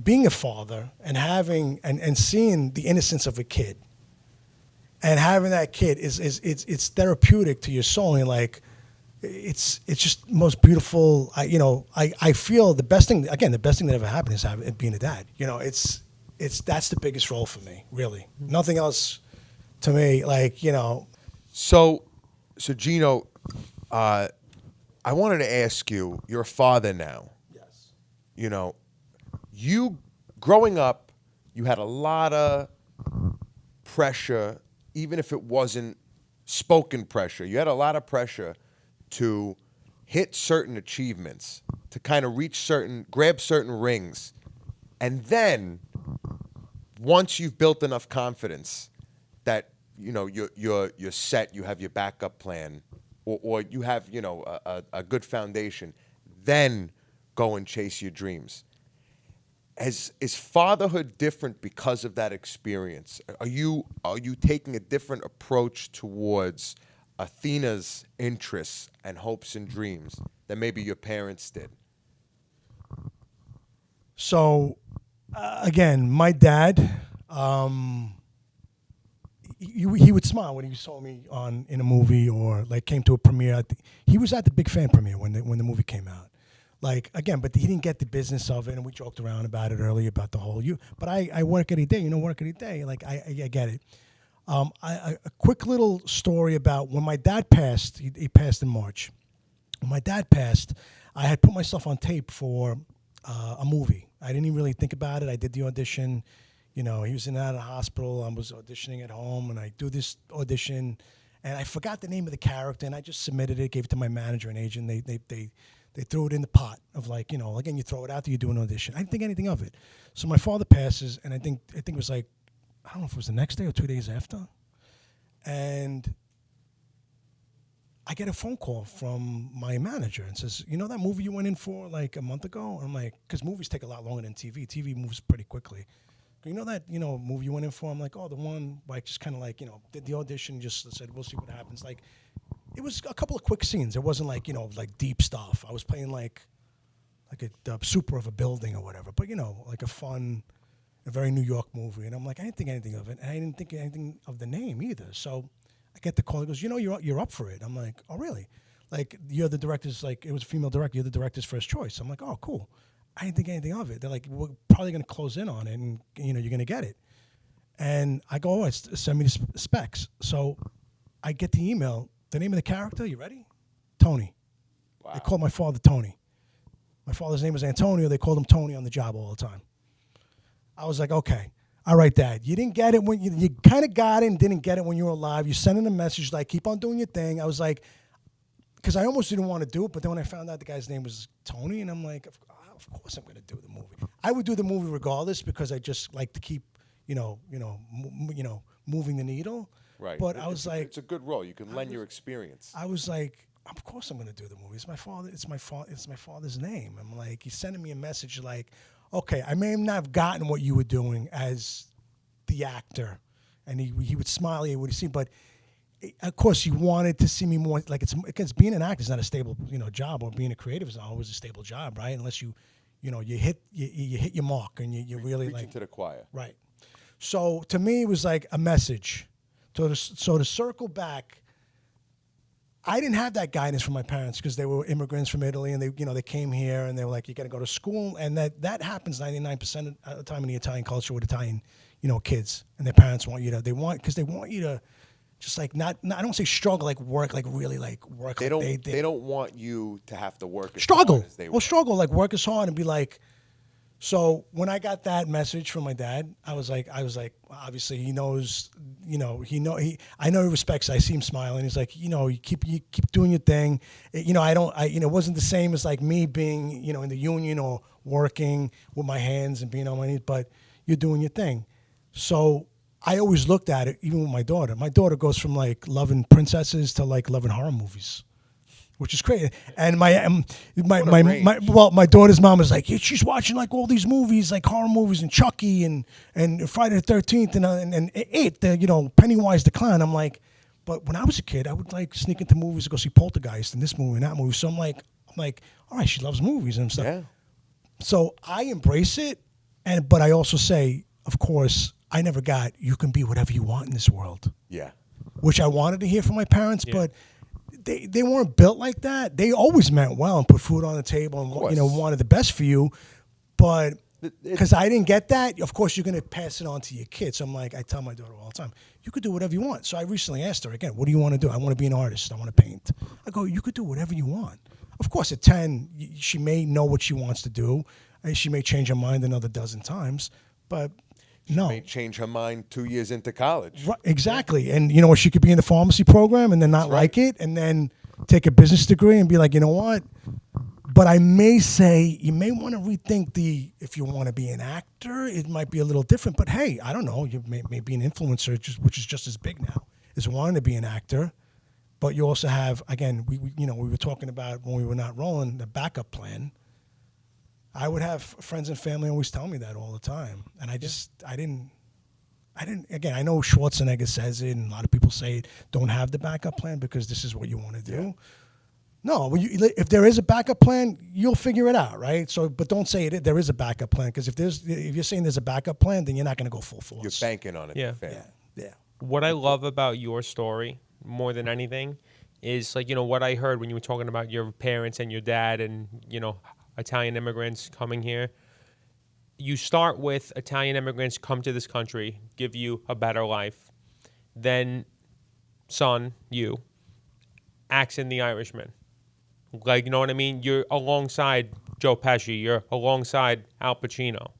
being a father and having and seeing the innocence of a kid and having that kid it's therapeutic to your soul, and like it's just the most beautiful. I feel the best thing that ever happened is being a dad. That's the biggest role for me, really. Nothing else to me, So Gino, I wanted to ask you, you're a father now. Yes. You growing up, you had a lot of pressure, even if it wasn't spoken pressure. You had a lot of pressure to hit certain achievements, to kind of grab certain rings. And then once you've built enough confidence that you're set, you have your backup plan, or you have a good foundation, then go and chase your dreams. Is fatherhood different because of that experience? Are you taking a different approach towards Athena's interests and hopes and dreams than maybe your parents did? So, again, my dad, he would smile when he saw me in a movie or came to a premiere. He was at the big fan premiere when the movie came out. But he didn't get the business of it, and we joked around about it earlier about the whole But I work every day, work every day. I get it. A quick little story about when my dad passed. He passed in March. When my dad passed, I had put myself on tape for a movie. I didn't even really think about it. I did the audition. He was in and out of the hospital. I was auditioning at home, and I do this audition, and I forgot the name of the character, and I just submitted it, gave it to my manager and agent. They threw it in the pot of again, you throw it out there, you do an audition. I didn't think anything of it. So my father passes, and I think it was I don't know if it was the next day or 2 days after, and I get a phone call from my manager and says, that movie you went in for a month ago? I'm like, because movies take a lot longer than TV. TV moves pretty quickly. That movie you went in for? I'm like, oh, the one just kind of did the audition, just said we'll see what happens. It was a couple of quick scenes. It wasn't deep stuff. I was playing the super of a building or whatever. But like a very New York movie. And I'm like, I didn't think anything of it, and I didn't think anything of the name either. So I get the call. He goes, you're up for it. I'm like, oh really? Like you're the director's, like it was a female director. You're the director's first choice. I'm like, oh cool. I didn't think anything of it. They're like, we're probably going to close in on it, and you're going to get it. And I go, oh, send me the specs. So I get the email. The name of the character, you ready? Tony. Wow. They called my father Tony. My father's name was Antonio. They called him Tony on the job all the time. I was like, okay, all right, Dad. You didn't get it when you kind of got it and didn't get it when you were alive. You're sending a message like, keep on doing your thing. I was like, because I almost didn't want to do it, but then when I found out the guy's name was Tony, and I'm like, of course I'm going to do the movie. I would do the movie regardless because I just like to keep, moving the needle. Right. But I was like, it's a good role. You can lend your experience. I was like, of course I'm going to do the movie. It's my father. It's my father's name. I'm like, he's sending me a message like, okay, I may not have gotten what you were doing as the actor, and he would smile, he would see, but. Of course, he wanted to see me more. Like because being an actor is not a stable, job, or being a creative is not always a stable job, right? Unless you hit your mark and you really Preaching to the choir, right? So to me, it was like a message. So to circle back, I didn't have that guidance from my parents because they were immigrants from Italy, and they came here and they were like, you got to go to school, and that happens 99% of the time in the Italian culture with Italian, kids, and their parents want you to. Just like not I don't say struggle, like work, like really like work. They don't want you to have to work as struggle. hard as they well, struggle, like work as hard and be like. So when I got that message from my dad, I was like, obviously he knows, I know he respects. I see him smiling. He's like, you keep doing your thing. It wasn't the same as like me being, in the union or working with my hands and being on my knees, but you're doing your thing. So. I always looked at it, even with my daughter. My daughter goes from like loving princesses to like loving horror movies, which is crazy. And my daughter's mom was like, she's watching like all these movies, like horror movies, and Chucky and Friday the 13th and It, Pennywise the Clown. I'm like, but when I was a kid, I would like sneak into movies to go see Poltergeist and this movie and that movie. So I'm like, all right, she loves movies and stuff. Yeah. So I embrace it, but I also say, of course. I never got, you can be whatever you want in this world. Yeah. Which I wanted to hear from my parents, but they weren't built like that. They always meant well and put food on the table and wanted the best for you. But because I didn't get that, of course you're going to pass it on to your kids. So I'm like, I tell my daughter all the time, you could do whatever you want. So I recently asked her again, what do you want to do? I want to be an artist. I want to paint. I go, you could do whatever you want. Of course, at 10, she may know what she wants to do. And she may change her mind another dozen times, but... She may change her mind 2 years into college. Right, exactly. And she could be in the pharmacy program and then not like it and then take a business degree and be like, you know what? But I may say you may want to rethink if you want to be an actor, it might be a little different. But hey, I don't know. You may be an influencer, which is just as big now, is wanting to be an actor. But you also have, again, we were talking about when we were not rolling, the backup plan. I would have friends and family always tell me that all the time. And I didn't, again, I know Schwarzenegger says it and a lot of people say it, don't have the backup plan because this is what you want to do. Yeah. No, if there is a backup plan, you'll figure it out, right? So, but don't say it, there is a backup plan because if you're saying there's a backup plan, then you're not going to go full force. You're banking on it. Yeah. What I love about your story more than anything is like, what I heard when you were talking about your parents and your dad and, Italian immigrants coming here. You start with Italian immigrants come to this country, give you a better life. Then, son, you, acts in The Irishman. Like, you know what I mean? You're alongside Joe Pesci. You're alongside Al Pacino.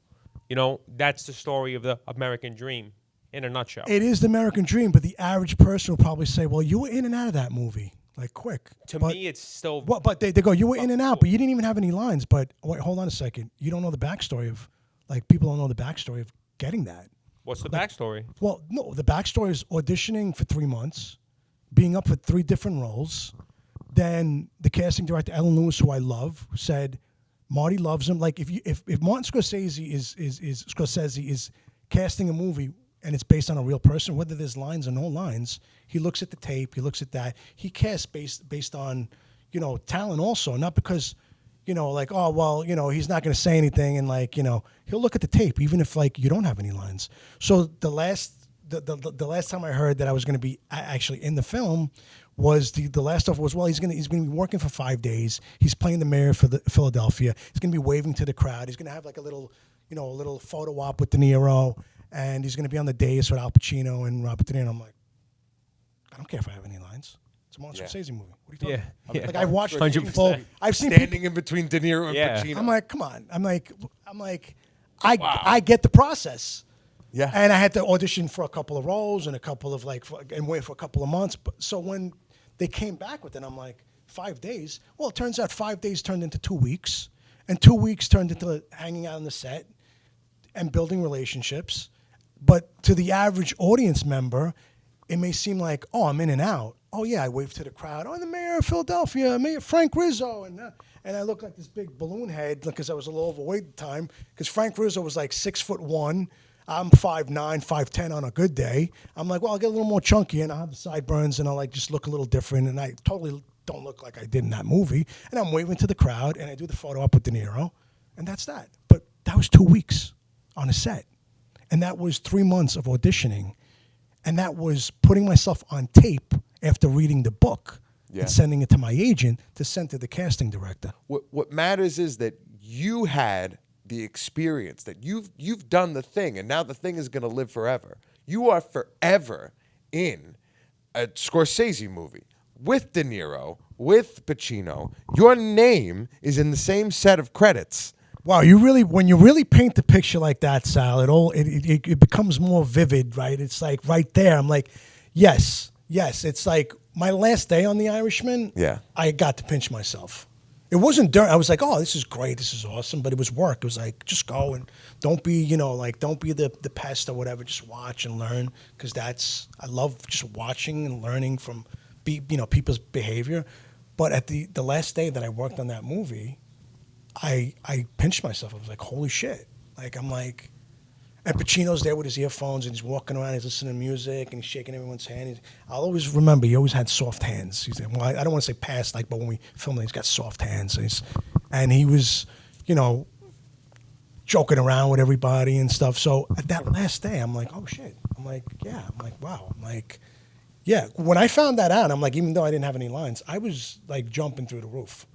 That's the story of the American dream in a nutshell. It is the American dream, but the average person will probably say, well, you were in and out of that movie. Like quick. To me, it's still... But they go, you were in and out, but you didn't even have any lines. But wait, hold on a second. You don't know the backstory of... Like, people don't know the backstory of getting that. What's the backstory? Well, no, the backstory is auditioning for 3 months, being up for 3 different roles. Then the casting director, Ellen Lewis, who I love, said, Marty loves him. Like, if Martin Scorsese is casting a movie... and it's based on a real person, whether there's lines or no lines, he looks at the tape, he looks at that. He casts based on, talent also, not because, like, oh, well, he's not going to say anything. And like, he'll look at the tape, even if like you don't have any lines. So the last time I heard that I was going to be actually in the film was the last offer was, well, he's going to be working for 5 days. He's playing the mayor for Philadelphia. He's going to be waving to the crowd. He's going to have like a little photo op with De Niro, and he's going to be on the dais with Al Pacino and Robert De Niro. I'm like, I don't care if I have any lines. It's a Martin Scorsese movie. What are you talking about? Yeah. Like I've watched 100%. people. I've seen Standing in between De Niro and Pacino. I'm like, come on. I'm like, I get the process. Yeah. And I had to audition for a couple of roles and and wait for a couple of months. But so when they came back with it, I'm like, 5 days. Well, it turns out 5 days turned into 2 weeks, and 2 weeks turned into hanging out on the set and building relationships. But to the average audience member, it may seem like, oh, I'm in and out. Oh yeah, I waved to the crowd. Oh, the mayor of Philadelphia, Mayor Frank Rizzo, and I look like this big balloon head because I was a little overweight at the time. Because Frank Rizzo was like 6'1". I'm 5'9", 5'10" on a good day. I'm like, well, I'll get a little more chunky and I'll have the sideburns and I'll like just look a little different. And I totally don't look like I did in that movie. And I'm waving to the crowd and I do the photo op with De Niro, and that's that. But that was 2 weeks on a set, and that was 3 months of auditioning, and that was putting myself on tape after reading the book and sending it to my agent to send to the casting director. What matters is that you had the experience, that you've done the thing, and now the thing is going to live forever. You are forever in a Scorsese movie with De Niro, with Pacino. Your name is in the same set of credits. Wow, when you really paint the picture like that, Sal, it becomes more vivid, right? It's like right there. I'm like, yes. It's like my last day on The Irishman. Yeah, I got to pinch myself. It wasn't during. I was like, oh, this is great, this is awesome, but it was work. It was like, just go and don't be, don't be the pest or whatever. Just watch and learn, because I love just watching and learning from, people's behavior. But at the last day that I worked on that movie, I pinched myself. I was like, holy shit! Like I'm like, and Pacino's there with his earphones and he's walking around. He's listening to music and he's shaking everyone's hand. I'll always remember he always had soft hands. He's well, I don't want to say past but when we filmed, he's got soft hands. And he was, joking around with everybody and stuff. So at that last day, I'm like, oh shit! I'm like, yeah. I'm like, wow. I'm like, yeah. When I found that out, I'm like, even though I didn't have any lines, I was like jumping through the roof.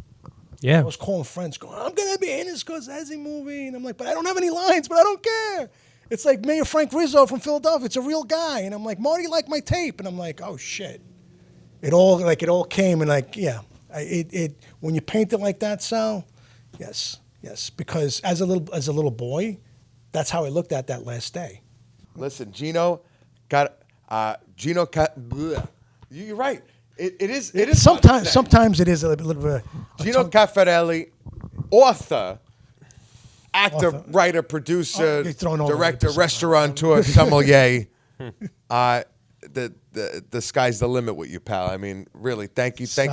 Yeah. I was calling friends going, I'm going to be in a Scorsese movie. And I'm like, but I don't have any lines, but I don't care. It's like Mayor Frank Rizzo from Philadelphia. It's a real guy. And I'm like, Marty liked my tape. And I'm like, oh, shit. It all came and like, yeah. When you paint it like that, Sal, yes. Because as a little boy, that's how I looked at that last day. Listen, You're right. It is Sometimes it is a little bit. Gino Cafarelli, author, actor, writer, producer, director, restaurateur, sommelier. The sky's the limit with you, pal. I mean, really, thank you. Thank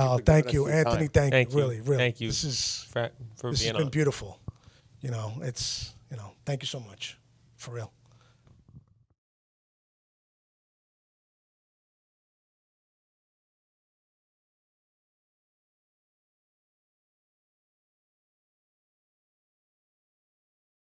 you, Anthony. Thank you. Really. Thank you. This for has being been on. beautiful. Thank you so much. For real.